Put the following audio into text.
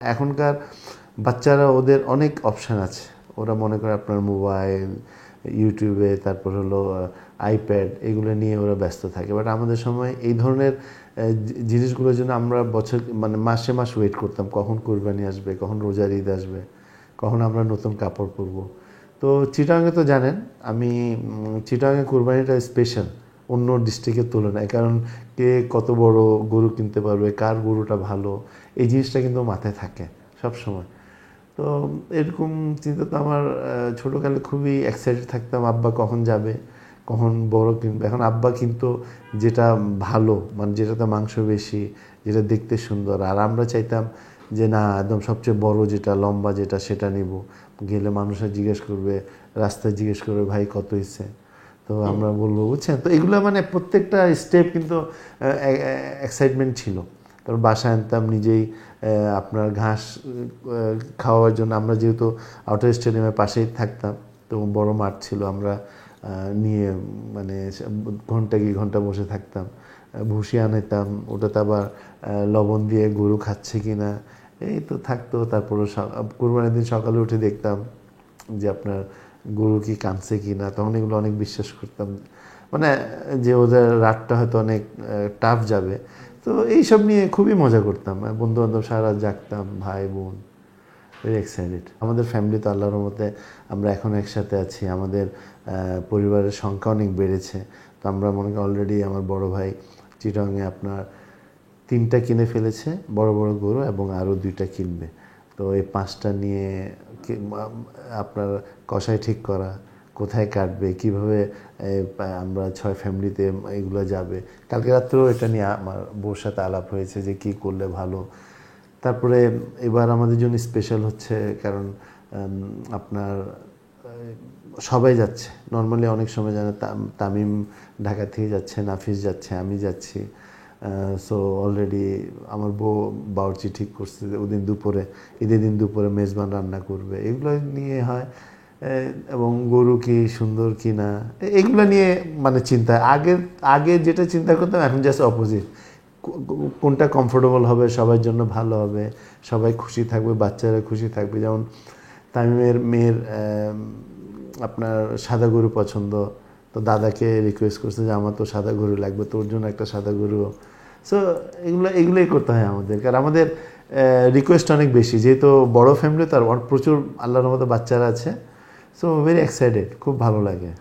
এখনকার বাচ্চারা ওদের অনেক অপশান আছে, ওরা মনে করে আপনার মোবাইল, ইউটিউবে, তারপর হলো আইপ্যাড, এগুলো নিয়ে ওরা ব্যস্ত থাকে। বাট আমাদের সময় এই ধরনের জিনিসগুলোর জন্য আমরা বছর মানে মাসে মাস ওয়েট করতাম, কখন কোরবানি আসবে, কখন রোজার ঈদ আসবে, কখন আমরা নতুন কাপড় পরবো। তো চিটাগাংয়ে তো জানেন, আমি চিটাগাংয়ে কোরবানিটা স্পেশাল অন্য ডিস্ট্রিক্টের তুলনায়, কারণ কে কত বড় গরু কিনতে পারবে, কার গরুটা ভালো, এই জিনিসটা কিন্তু মাথায় থাকে সব সময়। তো এরকম চিন্তা তো আমার ছোটোকালে খুবই এক্সাইটেড থাকতাম, আব্বা কখন যাবে, কখন বড় কিনবে। এখন আব্বা কিন্তু যেটা ভালো, মানে যেটাতে মাংস বেশি, যেটা দেখতে সুন্দর, আর আমরা চাইতাম যে না একদম সবচেয়ে বড় যেটা, লম্বা যেটা, সেটা নিব। গেলে মানুষের জিজ্ঞেস করবে, রাস্তায় জিজ্ঞেস করবে ভাই কত হয়েছে, তো আমরা বলবো, বুঝছেন। তো এগুলো মানে প্রত্যেকটা স্টেপ কিন্তু এক্সাইটমেন্ট ছিল। তারপর বাসায় আনতাম নিজেই, আপনার ঘাস খাওয়ার জন্য। আমরা যেহেতু আউটার স্টেডিয়ামের পাশেই থাকতাম, তো বড় মাঠ ছিল, আমরা নিয়ে মানে ঘন্টা কি ঘন্টা বসে থাকতাম, ভুসি আনাইতাম, ওটাতে আবার লবণ দিয়ে গরু খাচ্ছে কি না এই তো থাকতো। তারপরে কোরবানির দিন সকালে উঠে দেখতাম যে আপনার গরু কি কাঁদছে কি না, তখন এগুলো অনেক বিশ্বাস করতাম, মানে যে ওদের রাতটা হয়তো অনেক টাফ যাবে। তো এইসব নিয়ে খুবই মজা করতাম, বন্ধুবান্ধব সারা রাত জাগতাম, ভাই বোন, ভেরি এক্সাইটেড। আমাদের ফ্যামিলি তো আল্লাহর রহমতে আমরা এখন একসাথে আছি, আমাদের পরিবারের সংখ্যা অনেক বেড়েছে। তো আমরা মনে করি অলরেডি আমার বড় ভাই চিটাগাংয়ে আপনার 3টা কিনে ফেলেছে বড় বড় গরু, এবং আরও 2টা কিনবে। তো এই 5টা নিয়ে আপনার কষাই ঠিক করা, কোথায় কাটবে, কিভাবে আমরা 6 ফ্যামিলিতে এগুলো যাবে। কালকে রাত্রেও এটা নিয়ে আমার বউর সাথে আলাপ হয়েছে যে কী করলে ভালো। তারপরে এবার আমাদের জন্য স্পেশাল হচ্ছে, কারণ আপনার সবাই যাচ্ছে। নর্মালি অনেক সময় জানে তামিম ঢাকা থেকে যাচ্ছে, নাফিস যাচ্ছে, আমি যাচ্ছি। সো অলরেডি আমার বউ বাউর্চি ঠিক করছে ওদিন দুপুরে, ঈদের দিন দুপুরে মেজবান রান্না করবে, এগুলো নিয়ে হয়। এবং গরু কি সুন্দর কি না, এগুলো নিয়ে মানে চিন্তা। আগে যেটা চিন্তা করতাম, এখন জাস্ট অপোজিট। কোনটা কমফোর্টেবল হবে, সবার জন্য ভালো হবে, সবাই খুশি থাকবে, বাচ্চারা খুশি থাকবে। যেমন তামিমের মেয়ের আপনার সাদা গরু পছন্দ, তো দাদাকে রিকোয়েস্ট করছে যে আমার তো সাদা গরু লাগবে, তোর জন্য একটা সাদা গরু। সো এগুলোই করতে হয় আমাদের, কারণ আমাদের রিকোয়েস্ট অনেক বেশি, যেহেতু বড় ফ্যামিলি, তার প্রচুর আল্লাহর মতো বাচ্চারা আছে। সো ভেরি এক্সাইটেড, খুব ভালো লাগে।